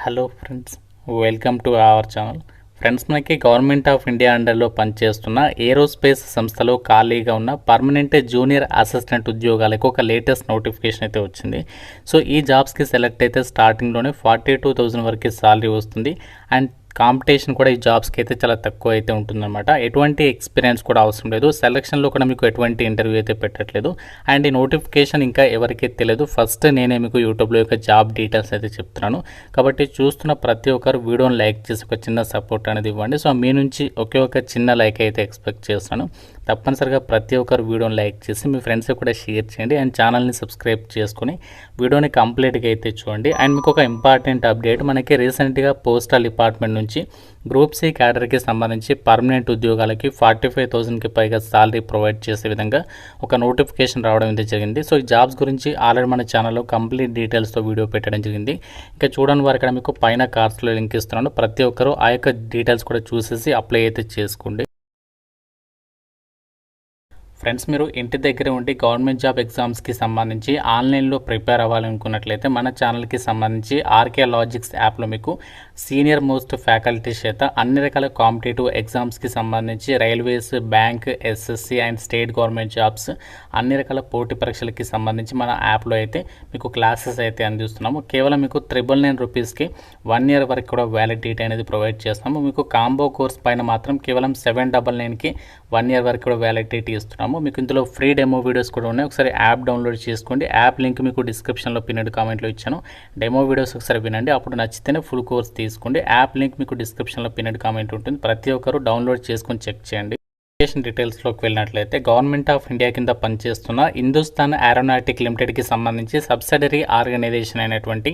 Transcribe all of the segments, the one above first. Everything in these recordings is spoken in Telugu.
Hello friends, welcome to our channel. Friends, మనకి గవర్నమెంట్ ఆఫ్ ఇండియా అండర్లో పనిచేస్తున్న ఏరోస్పేస్ సంస్థలో ఖాళీగా ఉన్న పర్మనెంట్ జూనియర్ అసిస్టెంట్ ఉద్యోగాలకు ఒక లేటెస్ట్ నోటిఫికేషన్ అయితే వచ్చింది. సో ఈ జాబ్స్కి సెలెక్ట్ అయితే స్టార్టింగ్లోనే 42,000 వరకు శాలరీ వస్తుంది. అండ్ కాంపిటీషన్ కూడా ఈ జాబ్స్కి అయితే చాలా తక్కువ అయితే ఉంటుందన్నమాట. ఎటువంటి ఎక్స్పీరియన్స్ కూడా అవసరం లేదు. సెలక్షన్లో కూడా మీకు ఎటువంటి ఇంటర్వ్యూ అయితే పెట్టట్లేదు. అండ్ ఈ నోటిఫికేషన్ ఇంకా ఎవరికీ తెలియదు. ఫస్ట్ నేనే మీకు యూట్యూబ్లో యొక్క జాబ్ డీటెయిల్స్ అయితే చెప్తున్నాను. కాబట్టి చూస్తున్న ప్రతి ఒక్కరు వీడియోని లైక్ చేసి ఒక చిన్న సపోర్ట్ అనేది ఇవ్వండి. సో మీ నుంచి ఒకే ఒక చిన్న లైక్ అయితే ఎక్స్పెక్ట్ చేస్తున్నాను. తప్పనిసరిగా ప్రతి ఒక్కరు వీడియోని లైక్ చేసి మీ ఫ్రెండ్స్కి కూడా షేర్ చేయండి. అండ్ ఛానల్ని సబ్స్క్రైబ్ చేసుకొని వీడియోని కంప్లీట్గా అయితే చూడండి. అండ్ మీకు ఒక ఇంపార్టెంట్ అప్డేట్, మనకి రీసెంట్గా పోస్టల్ డిపార్ట్మెంట్ నుంచి గ్రూప్ సి క్యాడర్కి సంబంధించి పర్మనెంట్ ఉద్యోగాలకి 45,000కి పైగా శాలరీ ప్రొవైడ్ చేసే విధంగా ఒక నోటిఫికేషన్ రావడం అయితే జరిగింది. సో ఈ జాబ్స్ గురించి ఆల్రెడీ మన ఛానల్లో కంప్లీట్ డీటెయిల్స్తో వీడియో పెట్టడం జరిగింది. ఇంకా చూడని వారు ఇక్కడ మీకు పైన కార్డ్స్లో లింక్ ఇస్తున్నాను. ప్రతి ఒక్కరూ ఆ యొక్క డీటెయిల్స్ కూడా చూసేసి అప్లై అయితే చేసుకోండి. ఫ్రెండ్స్, మీరు ఇంటి దగ్గర ఉండి గవర్నమెంట్ జాబ్ ఎగ్జామ్స్కి సంబంధించి ఆన్లైన్లో ప్రిపేర్ అవ్వాలనుకున్నట్లయితే మన ఛానల్కి సంబంధించి ఆర్కే లాజిక్స్ యాప్లో మీకు సీనియర్ మోస్ట్ ఫ్యాకల్టీ చేత అన్ని రకాల కాంపిటేటివ్ ఎగ్జామ్స్కి సంబంధించి railways, bank, SSC and state government jobs అన్ని రకాల పోటీ పరీక్షలకి సంబంధించి మన యాప్లో అయితే మీకు క్లాసెస్ అయితే అందిస్తున్నాము. కేవలం మీకు 999 రూపీస్కి 1 year వరకు కూడా వ్యాలిడిటీ అనేది ప్రొవైడ్ చేస్తాము. మీకు కాంబో కోర్స్ పైన మాత్రం కేవలం 799కి 1 year వరకు కూడా వ్యాలిడిటీ ఇస్తున్నాము. మీకు ఇందులో ఫ్రీ డెమో వీడియోస్ కూడా ఉన్నాయి. ఒకసారి యాప్ డౌన్లోడ్ చేసుకోండి. యాప్ లింక్ మీకు డిస్క్రిప్షన్లో పిన్నెడ్ కామెంట్లో ఇచ్చాను. డెమో వీడియోస్ ఒకసారి వినండి. అప్పుడు నచ్చితేనే ఫుల్ కోర్స్ తీసుకోండి. యాప్ లింక్ మీకు డిస్క్రిప్షన్లో పిన్నెడ్ కామెంట్ ఉంటుంది. ప్రతి ఒక్కరు డౌన్లోడ్ చేసుకొని చెక్ చేయండి. డీటెయిల్స్లోకి వెళ్ళినట్లయితే గవర్నమెంట్ ఆఫ్ ఇండియా కింద పనిచేస్తున్న హిందుస్థాన్ ఏరోనాటిక్ లిమిటెడ్కి సంబంధించి సబ్సిడరీ ఆర్గనైజేషన్ అయినటువంటి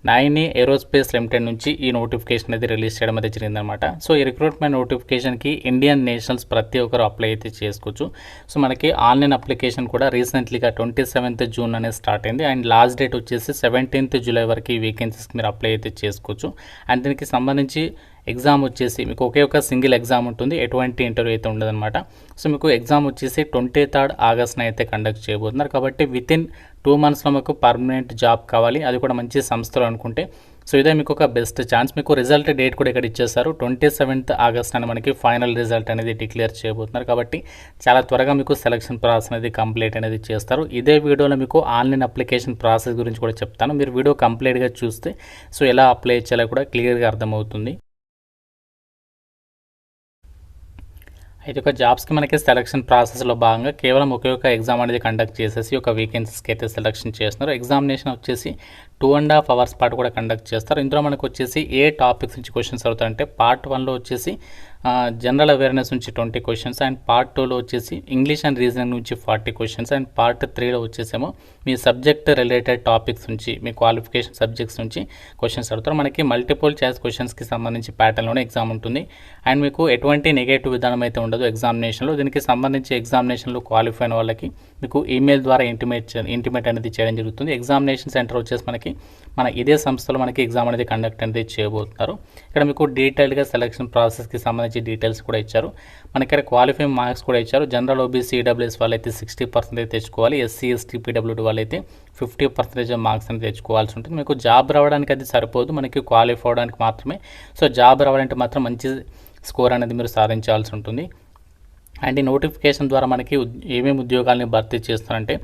నైని ఏరోస్పేస్ లిమిటెడ్ నుంచి ఈ నోటిఫికేషన్ అనేది రిలీజ్ చేయడం అయితే జరిగిందనమాట. సో ఈ రిక్రూట్మెంట్ నోటిఫికేషన్కి ఇండియన్ నేషనల్స్ ప్రతి ఒక్కరు అప్లై అయితే చేసుకోవచ్చు. సో మనకి ఆన్లైన్ అప్లికేషన్ కూడా రీసెంట్లీగా 27th June అనేది స్టార్ట్ అయింది. అండ్ లాస్ట్ డేట్ వచ్చేసి 17th July వరకు ఈ వేకెన్సీస్కి మీరు అప్లై అయితే చేసుకోవచ్చు. అండ్ దీనికి సంబంధించి ఎగ్జామ్ వచ్చేసి మీకు ఒకే ఒక సింగిల్ ఎగ్జామ్ ఉంటుంది. ఎటువంటి ఇంటర్వ్యూ అయితే ఉండదన్నమాట. సో మీకు ఎగ్జామ్ వచ్చేసి 23rd August అయితే కండక్ట్ చేయబోతున్నారు. కాబట్టి వితిన్ 2 monthsలో మీకు పర్మనెంట్ జాబ్ కావాలి, అది కూడా మంచి సంస్థలు అనుకుంటే సో ఇదే మీకు ఒక బెస్ట్ ఛాన్స్. మీకు రిజల్ట్ డేట్ కూడా ఇక్కడ ఇచ్చేస్తారు. 27th August అని మనకి ఫైనల్ రిజల్ట్ అనేది డిక్లేర్ చేయబోతున్నారు. కాబట్టి చాలా త్వరగా మీకు సెలక్షన్ ప్రాసెస్ అనేది కంప్లీట్ అనేది చేస్తారు. ఇదే వీడియోలో మీకు ఆన్లైన్ అప్లికేషన్ ప్రాసెస్ గురించి కూడా చెప్తాను. మీరు వీడియో కంప్లీట్గా చూస్తే సో ఎలా అప్లై చేయాలో కూడా క్లియర్గా అర్థమవుతుంది. అయితే ఒక జాబ్స్కి మనకి సెలక్షన్ ప్రాసెస్లో భాగంగా కేవలం ఒకే ఒక ఎగ్జామ్ అనేది కండక్ట్ చేసేసి ఒక వేకెన్సీస్కి అయితే సెలక్షన్ చేస్తున్నారు. ఎగ్జామినేషన్ వచ్చేసి 2.5 hours పాటు కూడా కండక్ట్ చేస్తారు. ఇందులో మనకు వచ్చేసి ఏ టాపిక్స్ నుంచి క్వశ్చన్స్ అవుతాయంటే Part 1లో వచ్చేసి జనరల్ అవేర్నెస్ నుంచి 20 questions, అండ్ Part 2లో వచ్చేసి ఇంగ్లీష్ అండ్ రీజనింగ్ నుంచి 40 questions, అండ్ Part 3లో వచ్చేసేమో మీ సబ్జెక్ట్ రిలేటెడ్ టాపిక్స్ నుంచి మీ క్వాలిఫికేషన్ సబ్జెక్ట్స్ నుంచి క్వశ్చన్స్ అడుగుతారు. మనకి మల్టిపుల్ చాయిస్ క్వశ్చన్స్కి సంబంధించి ప్యాటర్న్లోనే ఎగ్జామ్ ఉంటుంది. అండ్ మీకు ఎటువంటి నెగటివ్ విధానం అయితే ఉండదు ఎగ్జామినేషన్లో. దీనికి సంబంధించి ఎగ్జామినేషన్లో క్వాలిఫై అయిన వాళ్ళకి మీకు ఈమెయిల్ ద్వారా ఇంటిమేట్ అనేది చేయడం జరుగుతుంది. ఎగ్జామినేషన్ సెంటర్ వచ్చేసి మనకి మన ఇదే సంస్థలో మనకి ఎగ్జామ్ అనేది కండక్ట్ అనేది చేయబోతున్నారు. ఇక్కడ మీకు డీటెయిల్డ్గా సెలక్షన్ ప్రాసెస్కి సంబంధించి డీటెయిల్స్ కూడా ఇచ్చారు. మనకి ఇక్కడ క్వాలిఫైయింగ్ మార్క్స్ కూడా ఇచ్చారు. జనరల్ ఓబీసీ ఈడబ్ల్యూఎస్ వాళ్ళైతే 60% తెచ్చుకోవాలి. ఎస్సీ ఎస్టీ పీడబ్ల్యూడీ వాళ్ళైతే 50% మార్క్స్ అనేది తెచ్చుకోవాల్సి ఉంటుంది. మీకు జాబ్ రావడానికి అది సరిపోదు, మనకి క్వాలిఫై అవ్వడానికి మాత్రమే. సో జాబ్ రావాలంటే మాత్రం మంచి స్కోర్ అనేది మీరు సాధించాల్సి ఉంటుంది. అండ్ ఈ నోటిఫికేషన్ ద్వారా మనకి ఏమేమి ఉద్యోగాలని భర్తీ చేస్తారంటే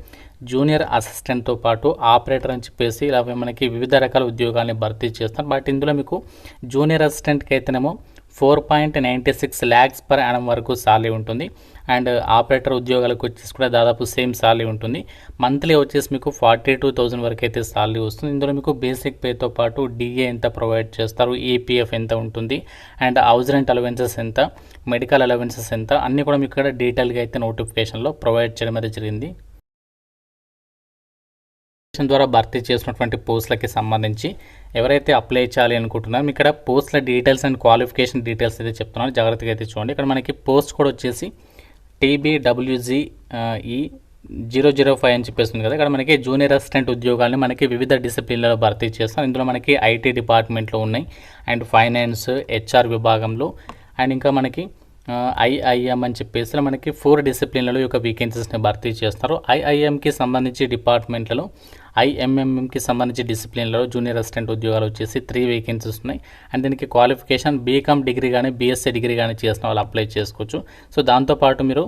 జూనియర్ అసిస్టెంట్తో పాటు ఆపరేటర్ అని చెప్పేసి ఇలా మనకి వివిధ రకాల ఉద్యోగాలని భర్తీ చేస్తారు. బట్ ఇందులో మీకు జూనియర్ అసిస్టెంట్కి అయితేనేమో 4.96 lakhs per annum వరకు సాలరీ ఉంటుంది. అండ్ ఆపరేటర్ ఉద్యోగాలకు వచ్చేసి కూడా దాదాపు సేమ్ సాలరీ ఉంటుంది. మంత్లీ వచ్చేసి మీకు 42,000 వరకు అయితే సాలరీ వస్తుంది. ఇందులో మీకు బేసిక్ పేతో పాటు డిఏ ఎంత ప్రొవైడ్ చేస్తారు, ఈపీఎఫ్ ఎంత ఉంటుంది, అండ్ హౌస్ రెంట్ అలవెన్సెస్ ఎంత, మెడికల్ అలవెన్సెస్ ఎంత, అన్నీ కూడా మీకు ఇక్కడ డీటెయిల్గా అయితే నోటిఫికేషన్లో ప్రొవైడ్ చేయడం అయితే జరిగింది. ద్వారా భర్తీ చేసినటువంటి పోస్టులకి సంబంధించి ఎవరైతే అప్లై చేయాలి అనుకుంటున్నారో మీకు ఇక్కడ పోస్టుల డీటెయిల్స్ అండ్ క్వాలిఫికేషన్ డీటెయిల్స్ అయితే చెప్తున్నాను, జాగ్రత్తగా అయితే చూడండి. ఇక్కడ మనకి పోస్ట్ కోడ్ వచ్చేసి TBWGE 005 అని చెప్పేస్తుంది కదా. ఇక్కడ మనకి జూనియర్ అసిస్టెంట్ ఉద్యోగాలని మనకి వివిధ డిసిప్లిన్లలో భర్తీ చేస్తాం. ఇందులో మనకి ఐటీ డిపార్ట్మెంట్లో ఉన్నాయి, అండ్ ఫైనాన్స్, HR విభాగంలో, అండ్ ఇంకా మనకి ఐఐఎం అని చెప్పేసి మనకి 4 డిసిప్లిన్లలో ఈ యొక్క వేకెన్సీస్ని భర్తీ చేస్తున్నారు. ఐఐఎంకి సంబంధించి డిపార్ట్మెంట్లలో, ఐఎంఎంకి సంబంధించి డిసిప్లిన్లలో జూనియర్ అసిస్టెంట్ ఉద్యోగాలు వచ్చేసి 3 వేకెన్సీస్ ఉన్నాయి. అండ్ దీనికి క్వాలిఫికేషన్ బీకామ్ డిగ్రీ కానీ బీఎస్సీ డిగ్రీ కానీ చేసిన వాళ్ళు అప్లై చేసుకోవచ్చు. సో దాంతోపాటు మీరు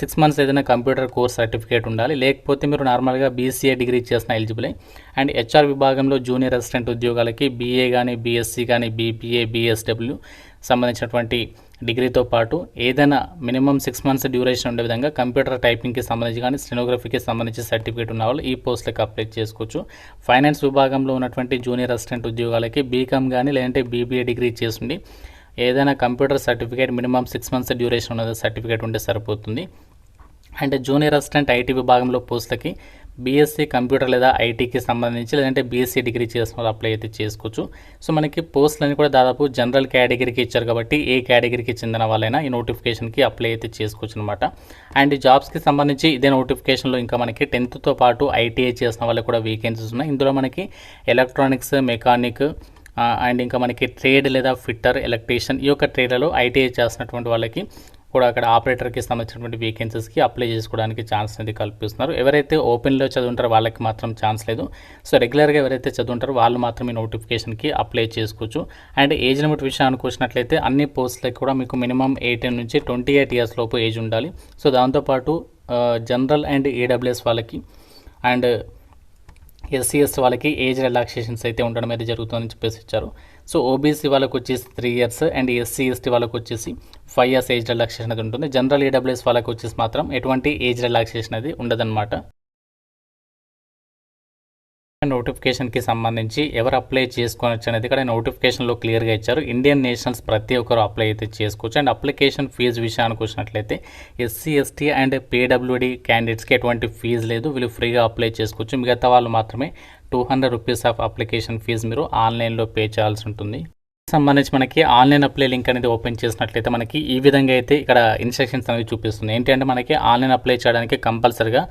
6 మంత్స్ ఏదైనా కంప్యూటర్ కోర్స్ సర్టిఫికేట్ ఉండాలి, లేకపోతే మీరు నార్మల్గా బీసీఏ డిగ్రీ చేసిన ఎలిజిబులే. అండ్ హెచ్ఆర్ విభాగంలో జూనియర్ అసిస్టెంట్ ఉద్యోగాలకి బీఏ కానీ బీఎస్సీ కానీ బీపీఏ బీఎస్డబ్ల్యూ సంబంధించినటువంటి డిగ్రీతో పాటు ఏదైనా మినిమం 6 మంత్స్ డ్యూరేషన్ ఉండే విధంగా కంప్యూటర్ టైపింగ్కి సంబంధించి కానీ స్టెనోగ్రఫీకి సంబంధించి సర్టిఫికేట్ ఉన్న వాళ్ళు ఈ పోస్టులకు అప్లై చేసుకోవచ్చు. ఫైనాన్స్ విభాగంలో ఉన్నటువంటి జూనియర్ అసిస్టెంట్ ఉద్యోగాలకి బీకామ్ కానీ లేదంటే బీబీఏ డిగ్రీ చేసిండి ఏదైనా computer certificate minimum 6 months duration ఉన్నది సర్టిఫికేట్ ఉంటే సరిపోతుంది. అంటే జూనియర్ అసిస్టెంట్ ఐటీ విభాగంలో పోస్టులకి బీఎస్సీ కంప్యూటర్ లేదా ఐటీకి సంబంధించి లేదంటే బీఎస్సీ డిగ్రీ చేసిన వాళ్ళు అప్లై అయితే చేసుకోవచ్చు. సో మనకి పోస్టులన్నీ కూడా దాదాపు జనరల్ కేటగిరీకి ఇచ్చారు కాబట్టి ఏ కేటగిరీకి చెందిన వాళ్ళైనా ఈ నోటిఫికేషన్కి అప్లై అయితే చేసుకోవచ్చు అనమాట. అండ్ జాబ్స్కి సంబంధించి ఇదే నోటిఫికేషన్లో ఇంకా మనకి 10th పాటు ఐటీఐ చేసిన వాళ్ళకి కూడా వేకెన్సీస్ ఉన్నాయి. ఇందులో మనకి ఎలక్ట్రానిక్స్, మెకానిక్ అండ్ ఇంకా మనకి ట్రేడ్ లేదా ఫిట్టర్, ఎలక్ట్రీషియన్ ఈ యొక్క ట్రేడ్లలో ఐటీఐ చేసినటువంటి వాళ్ళకి కూడా అక్కడ ఆపరేటర్కి సంబంధించినటువంటి వేకెన్సీస్కి అప్లై చేసుకోవడానికి ఛాన్స్ అనేది కల్పిస్తున్నారు. ఎవరైతే ఓపెన్లో చదువుంటారో వాళ్ళకి మాత్రం ఛాన్స్ లేదు. సో రెగ్యులర్గా ఎవరైతే చదువుంటారో వాళ్ళు మాత్రం ఈ నోటిఫికేషన్కి అప్లై చేసుకోవచ్చు. అండ్ ఏజ్ లిమిట్ విషయానికి వచ్చినట్లయితే అన్ని పోస్టులకి కూడా మీకు మినిమం 18 నుంచి 28 ఇయర్స్ లోపు ఏజ్ ఉండాలి. సో దాంతోపాటు జనరల్ అండ్ ఈడబ్ల్యూఎస్ వాళ్ళకి అండ్ ఎస్సీఎస్ వాళ్ళకి ఏజ్ రిలాక్సేషన్స్ అయితే ఉండడం అయితే జరుగుతుందని చెప్పేసి ఇచ్చారు. సో ఓబీసీ వాళ్ళకి వచ్చేసి 3 ఇయర్స్ అండ్ ఎస్సీ ఎస్టీ వాళ్ళకి వచ్చేసి 5 ఇయర్స్ ఏజ్ రిలాక్సేషన్ అది ఉంటుంది. జనరల్ ఈడబ్ల్యూఎస్ వాళ్ళకి వచ్చేసి మాత్రం ఎటువంటి ఏజ్ రిలాక్సేషన్ అది ఉండదన్నమాట. నోటిఫికేషన్కి సంబంధించి ఎవరు అప్లై చేసుకోవచ్చు అనేది ఇక్కడ నోటిఫికేషన్లో క్లియర్గా ఇచ్చారు. ఇండియన్ నేషనల్స్ ప్రతి ఒక్కరు అప్లై అయితే చేసుకోవచ్చు. అండ్ అప్లికేషన్ ఫీజు విషయానికి వచ్చినట్లయితే ఎస్సీ ఎస్టీ అండ్ పీడబ్ల్యూడీ క్యాండిడేట్స్కి ఎటువంటి ఫీజు లేదు, వీళ్ళు ఫ్రీగా అప్లై చేసుకోవచ్చు. మిగతా వాళ్ళు మాత్రమే 200 రూపీస్ ఆఫ్ అప్లికేషన్ ఫీజు మీరు ఆన్లైన్లో పే చేయాల్సి ఉంటుంది. సంబంధించి మనకి ఆన్లైన్ అప్లై లింక్ అనేది ఓపెన్ చేసినట్లయితే మనకి ఈ విధంగా అయితే ఇక్కడ ఇన్స్ట్రక్షన్స్ అనేవి చూపిస్తుంది. ఏంటంటే మనకి ఆన్లైన్ అప్లై చేయడానికి కంపల్సరిగా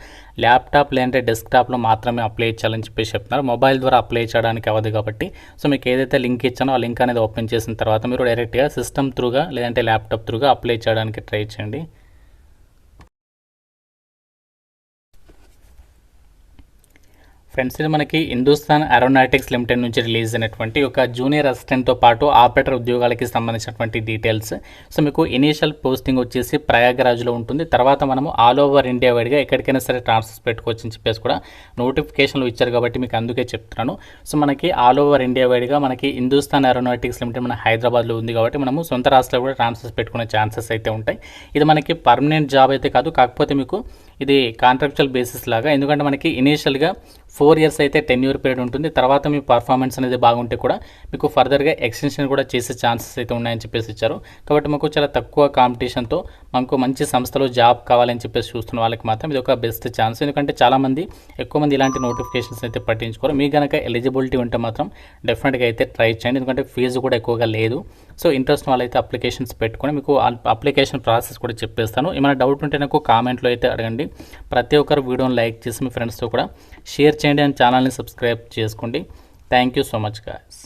ల్యాప్టాప్ లేదంటే డెస్క్టాప్లో మాత్రమే అప్లై చేయాలని చెప్పేసి చెప్తున్నారు. మొబైల్ ద్వారా అప్లై చేయడానికి అవ్వదు కాబట్టి సో మీకు ఏదైతే లింక్ ఇచ్చానో ఆ లింక్ అనేది ఓపెన్ చేసిన తర్వాత మీరు డైరెక్ట్గా సిస్టమ్ త్రూగా లేదంటే ల్యాప్టాప్ త్రూగా అప్లై చేయడానికి ట్రై చేయండి. ఫ్రెండ్స్, ఇది మనకి హిందుస్థాన్ ఏరోనాటిక్స్ లిమిటెడ్ నుంచి రిలీజ్ అయినటువంటి ఒక జూనియర్ అసిస్టెంట్తో పాటు ఆపరేటర్ ఉద్యోగాలకి సంబంధించినటువంటి డీటెయిల్స్. సో మీకు ఇనీషియల్ పోస్టింగ్ వచ్చేసి ప్రయాగరాజ్లో ఉంటుంది. తర్వాత మనము ఆల్ ఓవర్ ఇండియా వైడ్గా ఎక్కడికైనా సరే ట్రాన్స్ఫర్స్ పెట్టుకోవచ్చు అని చెప్పేసి కూడా నోటిఫికేషన్లు ఇచ్చారు కాబట్టి మీకు అందుకే చెప్తున్నాను. సో మనకి ఆల్ ఓవర్ ఇండియా వైడ్గా మనకి హిందుస్థాన్ ఏరోనాటిక్స్ లిమిటెడ్ మన హైదరాబాద్లో ఉంది కాబట్టి మనము సొంత రాష్ట్రంలో కూడా ట్రాన్స్ఫర్స్ పెట్టుకునే ఛాన్సెస్ అయితే ఉంటాయి. ఇది మనకి పర్మనెంట్ జాబ్ అయితే కాదు, కాకపోతే మీకు ఇది కాంట్రాక్చువల్ బేసిస్ లాగా. ఎందుకంటే మనకి ఇనీషియల్గా 4 ఇయర్స్ అయితే టెన్యూర్ పీరియడ్ ఉంటుంది. తర్వాత మీ పర్ఫార్మెన్స్ అనేది బాగుంటే కూడా మీకు ఫర్దర్గా ఎక్స్టెన్షన్ కూడా చేసే ఛాన్సెస్ అయితే ఉన్నాయని చెప్పేసి ఇచ్చారు. కాబట్టి మాకు చాలా తక్కువ కాంపిటీషన్తో మనకు మంచి సంస్థలో జాబ్ కావాలని చెప్పేసి చూస్తున్న వాళ్ళకి మాత్రం ఇది ఒక బెస్ట్ ఛాన్స్. ఎందుకంటే చాలామంది ఎక్కువ మంది ఇలాంటి నోటిఫికేషన్స్ అయితే పట్టించుకోరు. మీకు కనుక ఎలిజిబిలిటీ ఉంటే మాత్రం డెఫినెట్గా అయితే ట్రై చేయండి. ఎందుకంటే ఫీజు కూడా ఎక్కువగా లేదు. సో ఇంట్రెస్ట్ వాళ్ళైతే అప్లికేషన్స్ పెట్టుకొని మీకు అప్లికేషన్ ప్రాసెస్ కూడా చెప్పేస్తాను. ఏమైనా డౌట్ ఉంటే నాకు కామెంట్లో అయితే అడగండి. ప్రతి ఒక్కరు వీడియోని లైక్ చేసి మీ ఫ్రెండ్స్తో కూడా షేర్ చేయండి అండ్ ఛానల్ని సబ్స్క్రైబ్ చేసుకోండి. Thank you so much guys.